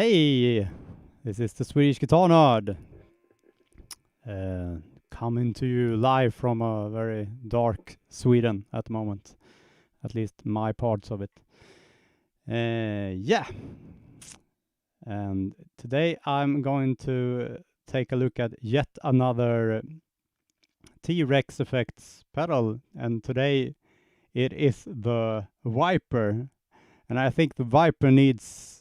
Hey, this is the Swedish Guitar Nerd, coming to you live from a very dark Sweden at the moment, at least my parts of it. Yeah, and today I'm going to take a look at yet another T-Rex Effects pedal, and today it is the Viper, and I think the Viper needs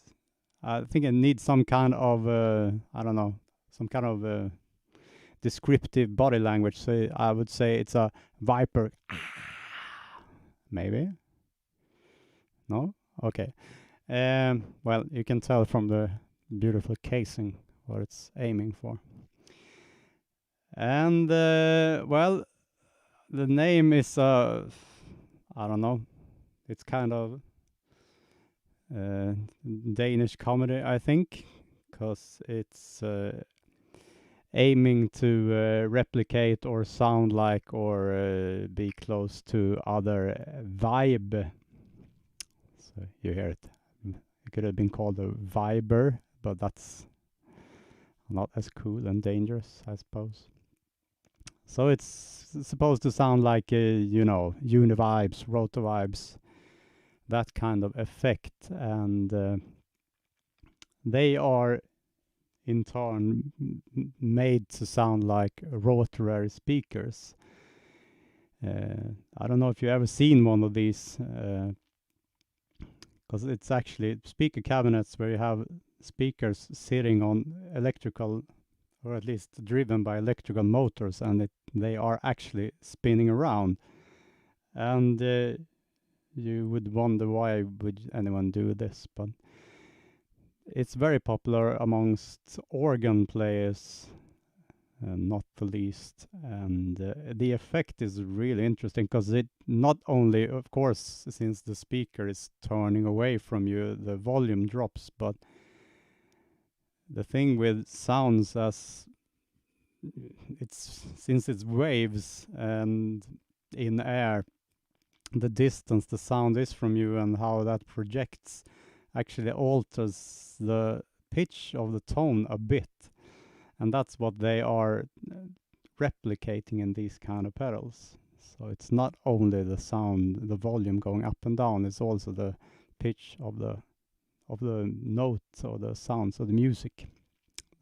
it needs some kind of, I don't know, some kind of descriptive body language. So I would say it's a Viper. Maybe? No? Okay. Well, you can tell from the beautiful casing what it's aiming for. And, well, the name is, I don't know, it's kind of Danish comedy, I think, because it's aiming to replicate or sound like or be close to other vibe. So you hear it. It could have been called a viber, but that's not as cool and dangerous, I suppose. So it's supposed to sound like, Univibes, Rotovibes, that kind of effect. And they are in turn made to sound like rotary speakers. I don't know if you've ever seen one of these, because it's actually speaker cabinets where you have speakers sitting on electrical, or at least driven by electrical motors, and they are actually spinning around. And you would wonder why would anyone do this, but it's very popular amongst organ players, not the least. And the effect is really interesting because it not only, of course, since the speaker is turning away from you, the volume drops, but the thing with sounds, as since it's waves and in air, the distance the sound is from you and how that projects actually alters the pitch of the tone a bit, and that's what they are replicating in these kind of pedals. So it's not only the sound, the volume going up and down, it's also the pitch of the notes or the sounds of the music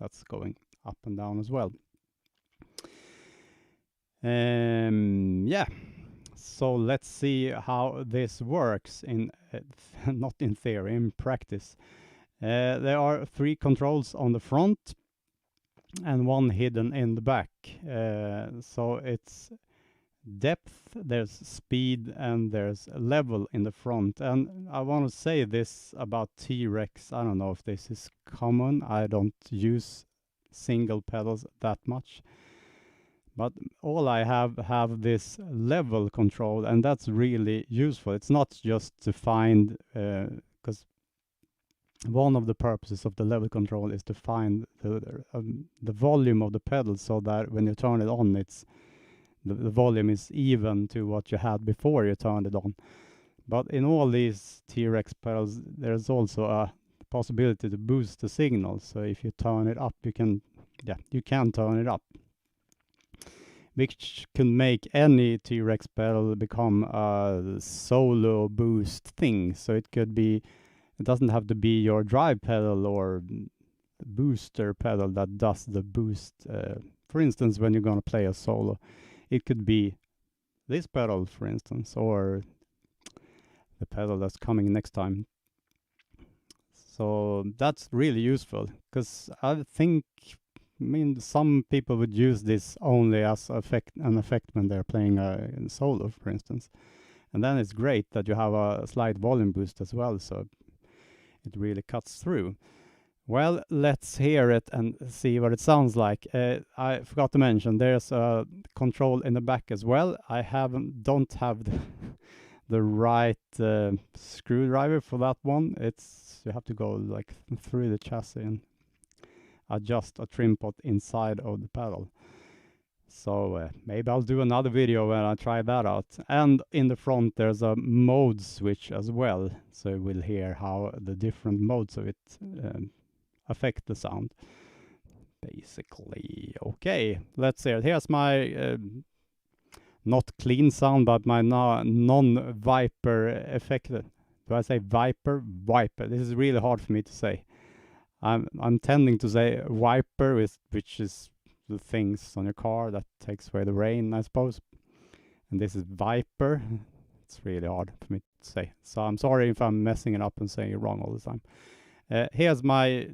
that's going up and down as well. Yeah, so let's see how this works in not in theory, in practice. There are 3 controls on the front and 1 hidden in the back. So it's depth, there's speed, and there's level in the front. And I want to say this about T-Rex. I don't know if this is common. I don't use single pedals that much. But all I have this level control, and that's really useful. It's not just to find, because one of the purposes of the level control is to find the volume of the pedal, so that when you turn it on, it's the volume is even to what you had before you turned it on. But in all these T-Rex pedals, there's also a possibility to boost the signal. So if you turn it up, you can turn it up, which can make any T-Rex pedal become a solo boost thing. So it doesn't have to be your drive pedal or booster pedal that does the boost. For instance, when you're going to play a solo, it could be this pedal, for instance, or the pedal that's coming next time. So that's really useful, because I mean, some people would use this only as an effect when they're playing a solo, for instance. And then it's great that you have a slight volume boost as well, so it really cuts through. Well, let's hear it and see what it sounds like. I forgot to mention, there's a control in the back as well. I don't have the right screwdriver for that one. You have to go like through the chassis and adjust a trim pot inside of the pedal. So maybe I'll do another video when I try that out. And in the front there's a mode switch as well, so we'll hear how the different modes of it affect the sound, basically. Okay, let's hear it. Here's my not clean sound, but my non-viper effect. Do I say viper? Viper. This is really hard for me to say. I'm tending to say wiper, which is the things on your car that takes away the rain, I suppose. And this is viper. It's really hard for me to say. So I'm sorry if I'm messing it up and saying it wrong all the time. Here's my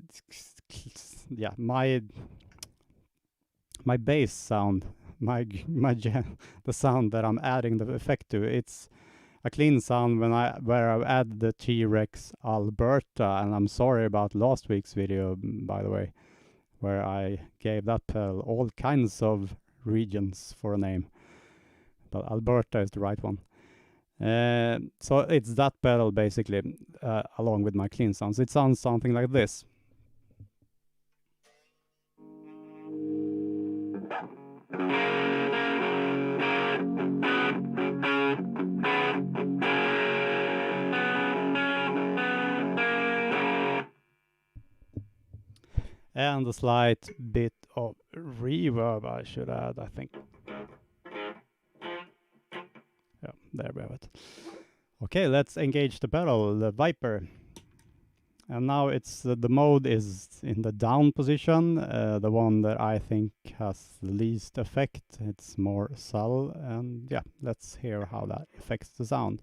bass sound. The sound that I'm adding the effect to. It's a clean sound where I add the T-Rex Alberta, and I'm sorry about last week's video, by the way, where I gave that pedal all kinds of regions for a name, but Alberta is the right one. So it's that pedal basically, along with my clean sounds. It sounds something like this. And a slight bit of reverb I should add, I think. Yeah, there we have it. Okay, let's engage the pedal, the Viper. And now it's the mode is in the down position, the one that I think has the least effect. It's more subtle, and yeah, let's hear how that affects the sound.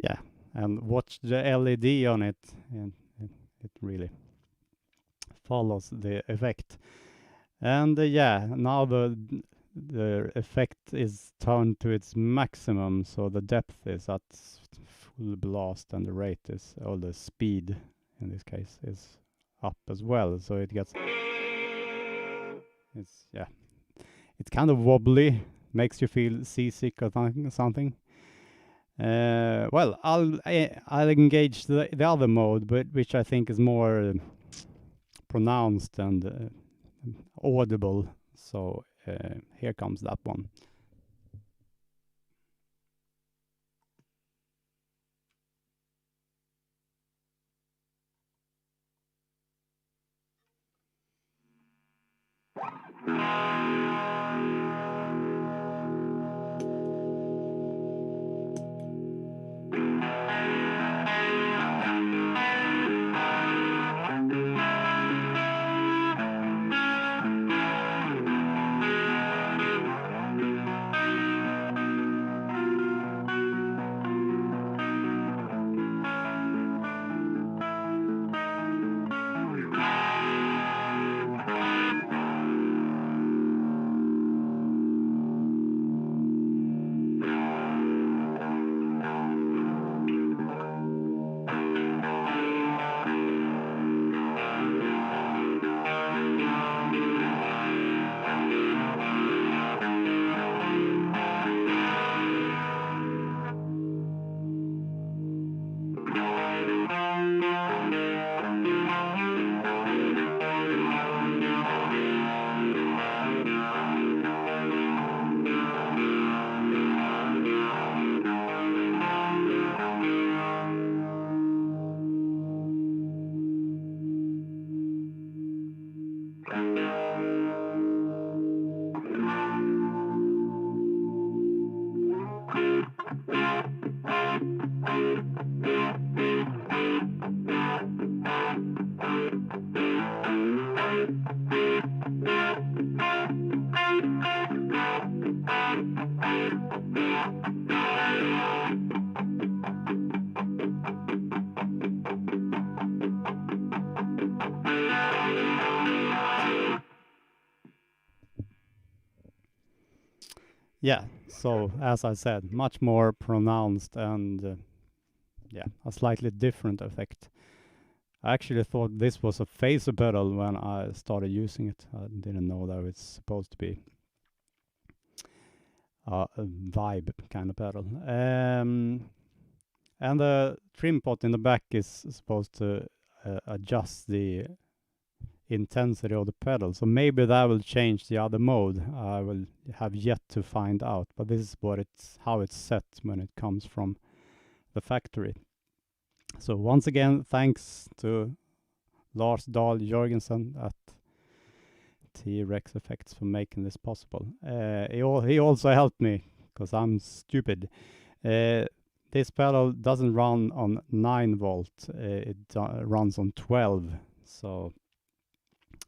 Yeah, and watch the LED on it, and it really follows the effect. And yeah, now the effect is turned to its maximum, so the depth is at full blast, and the rate is, or the speed in this case, is up as well. So it's it's kind of wobbly, makes you feel seasick or something. Well, I'll engage the other mode, but which I think is more pronounced and audible. So here comes that one. yeah, so as I said, much more pronounced and yeah, a slightly different effect. I actually thought this was a phaser pedal when I started using it. I didn't know that it's supposed to be a vibe kind of pedal. And the trim pot in the back is supposed to adjust the intensity of the pedal. So maybe that will change the other mode. I will have yet to find out, but this is how it's set when it comes from the factory. So once again, thanks to Lars Dahl Jorgensen at T-Rex Effects for making this possible. He also helped me because I'm stupid. This pedal doesn't run on 9 volt. It runs on 12. So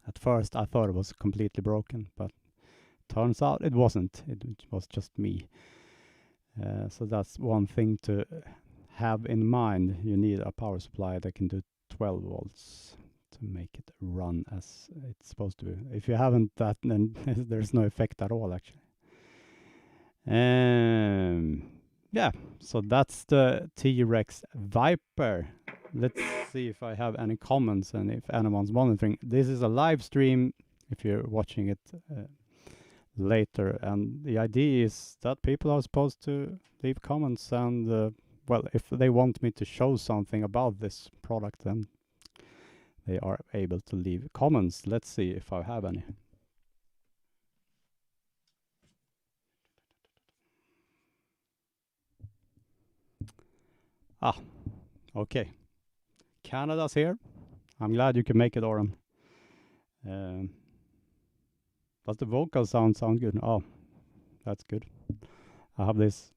at first I thought it was completely broken, but turns out it wasn't. It was just me. So that's one thing to have in mind. You need a power supply that can do 12 volts to make it run as it's supposed to be. If you haven't that, then there's no effect at all, actually. Yeah, so that's the T-Rex Viper. Let's see if I have any comments and if anyone's monitoring. This is a live stream if you're watching it later, and the idea is that people are supposed to leave comments and well, if they want me to show something about this product, then they are able to leave comments. Let's see if I have any. Okay. Canada's here. I'm glad you can make it, Oren. Does the vocal sound good? Oh, that's good. I have this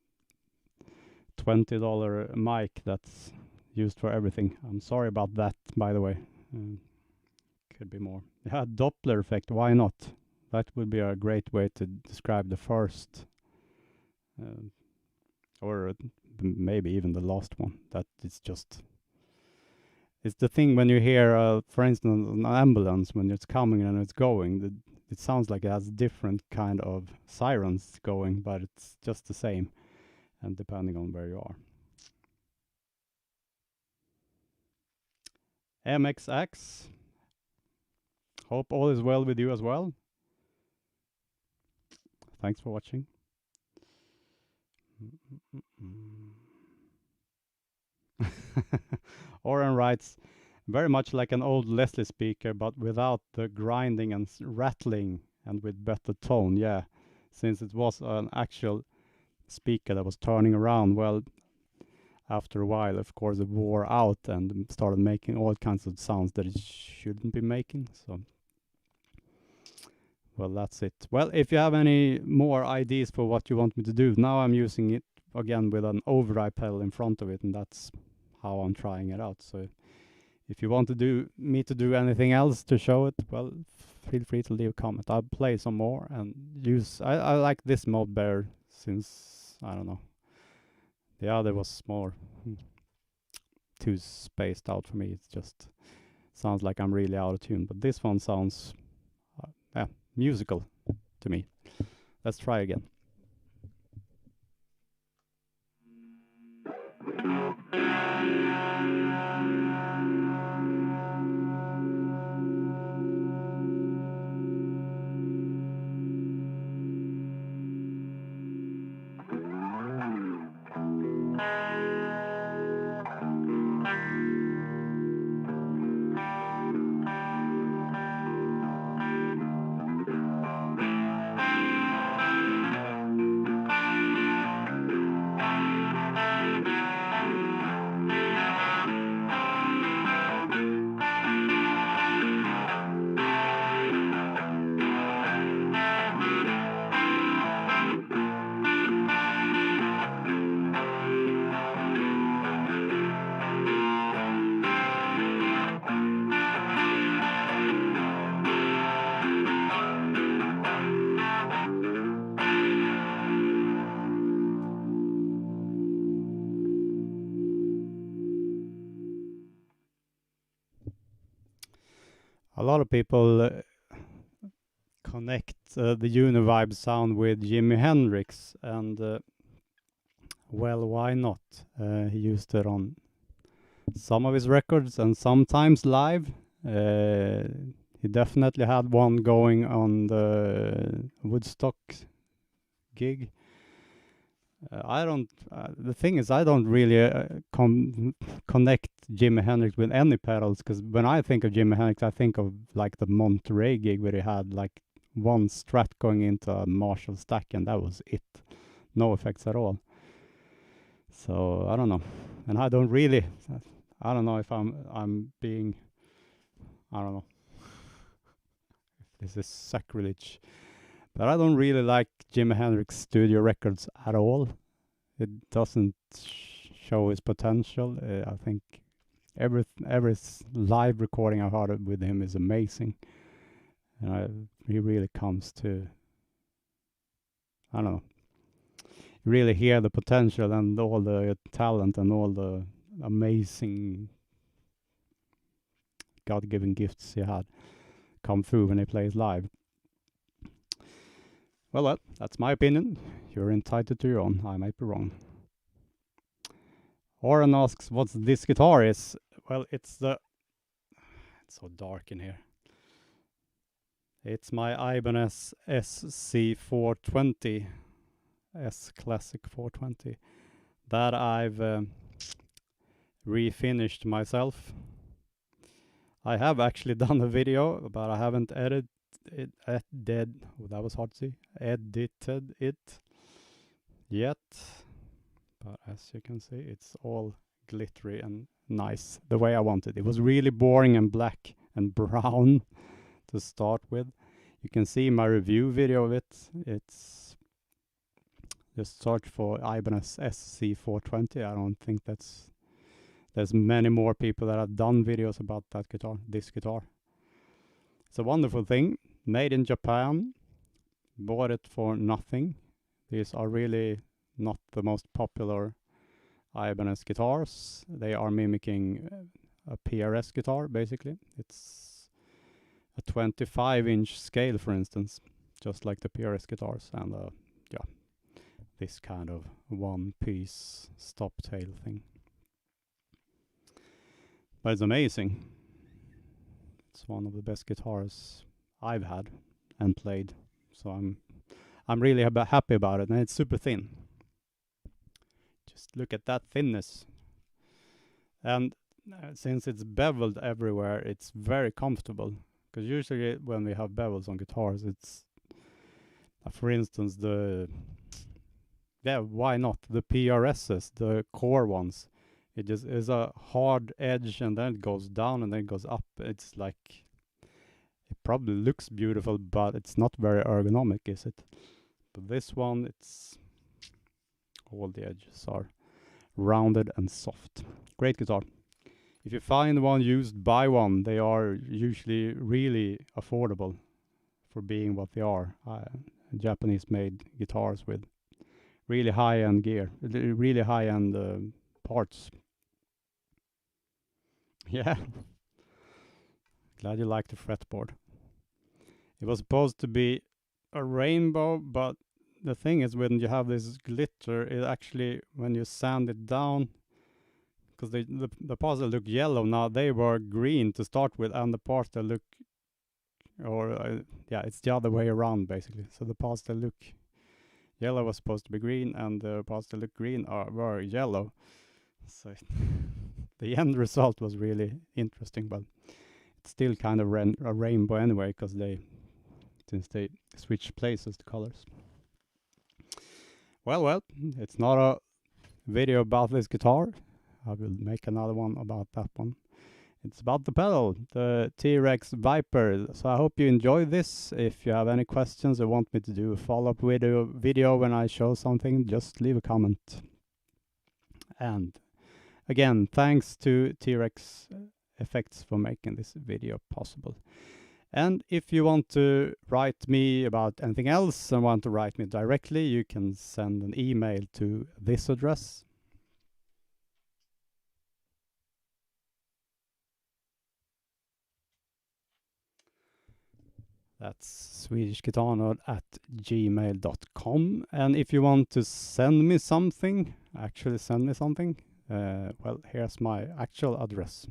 $20 mic that's used for everything. I'm sorry about that, by the way. Could be more. Yeah, Doppler effect. Why not? That would be a great way to describe the first, or maybe even the last one. That it's just. It's the thing when you hear, for instance, an ambulance when it's coming and it's going. It sounds like it has different kind of sirens going, but it's just the same, and depending on where you are. MXX. Hope all is well with you as well. Thanks for watching. Oren writes, very much like an old Leslie speaker, but without the grinding and rattling and with better tone. Yeah, since it was an actual speaker that was turning around, well, after a while, of course, it wore out and started making all kinds of sounds that it shouldn't be making. So, well, that's it. Well, if you have any more ideas for what you want me to do, now I'm using it again with an overdrive pedal in front of it, and that's how I'm trying it out. So if you want to do anything else to show it, well, feel free to leave a comment. I'll play some more and use. I like this mode better since I don't know. The other was more too spaced out for me. It just sounds like I'm really out of tune. But this one sounds musical to me. Let's try again. A lot of people connect the Univibe sound with Jimi Hendrix, and well, why not? He used it on some of his records and sometimes live. He definitely had one going on the Woodstock gig. The thing is, I don't really connect Jimi Hendrix with any pedals, because when I think of Jimi Hendrix, I think of like the Monterey gig where he had like one Strat going into a Marshall stack, and that was it. No effects at all. So I don't know, and I don't know if I'm being, I don't know if this is sacrilege, but I don't really like Jimi Hendrix studio records at all. It doesn't show his potential. I think every live recording I've heard with him is amazing, and he really comes to, I don't know, you really hear the potential and all the talent and all the amazing God-given gifts he had come through when he plays live. Well, that's my opinion. You're entitled to your own. I might be wrong. Oren asks what this guitar is. Well, it's so dark in here. It's my Ibanez SC420, S Classic 420, that I've refinished myself. I have actually done a video, but I haven't edited it yet. But as you can see, it's all glittery and nice, the way I wanted. It was really boring and black and brown to start with. You can see my review video of it. It's just search for Ibanez SC420. I don't think there's many more people that have done videos about this guitar. It's a wonderful thing, made in Japan. Bought it for nothing. These are really not the most popular Ibanez guitars. They are mimicking a PRS guitar, basically. It's a 25-inch scale, for instance, just like the PRS guitars, and this kind of one-piece stop tail thing. But it's amazing. It's one of the best guitars I've had and played, so I'm really happy about it, and it's super thin. Just look at that thinness. And since it's beveled everywhere, it's very comfortable. Because usually when we have bevels on guitars, it's, for instance, why not? The PRSs, the core ones. It just is a hard edge, and then it goes down and then it goes up. It's like, it probably looks beautiful, but it's not very ergonomic, is it? But this one, it's, all the edges are rounded and soft. Great guitar. If you find one used, buy one. They are usually really affordable for being what they are. Japanese made guitars with really high-end gear, really high-end parts. Yeah. Glad you like the fretboard. It was supposed to be a rainbow, but the thing is, when you have this glitter, it actually, when you sand it down, because the parts that look yellow now, they were green to start with, and the parts that look, it's the other way around, basically. So the parts that look yellow was supposed to be green, and the parts that look green were yellow. So the end result was really interesting, but it's still kind of a rainbow anyway, because since they switch places, the colors. Well, it's not a video about this guitar. I will make another one about that one. It's about the pedal, the T-Rex Viper. So I hope you enjoy this. If you have any questions or want me to do a follow-up video when I show something, just leave a comment. And again, thanks to T-Rex Effects for making this video possible. And if you want to write me about anything else and want to write me directly, you can send an email to this address. That's Swedish Guitar Nerd at gmail.com. And if you want to send me something, actually send me something, well, here's my actual address.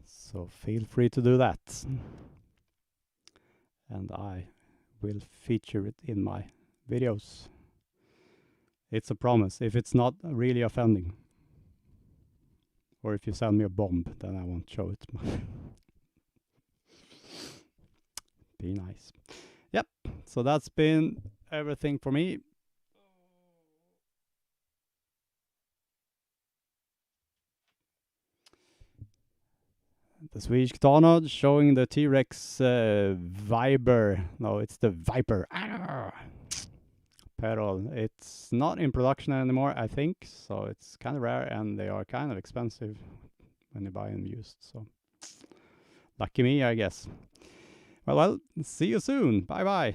So feel free to do that. And I will feature it in my videos. It's a promise, if it's not really offending. Or if you send me a bomb, then I won't show it. Be nice. Yep, so that's been everything for me. The Swedish Guitar Nerd showing the T-Rex Viber. No, it's the Viper. Pedal. It's not in production anymore, I think, so it's kind of rare, and they are kind of expensive when you buy them used, so lucky me, I guess. Well, see you soon. Bye bye.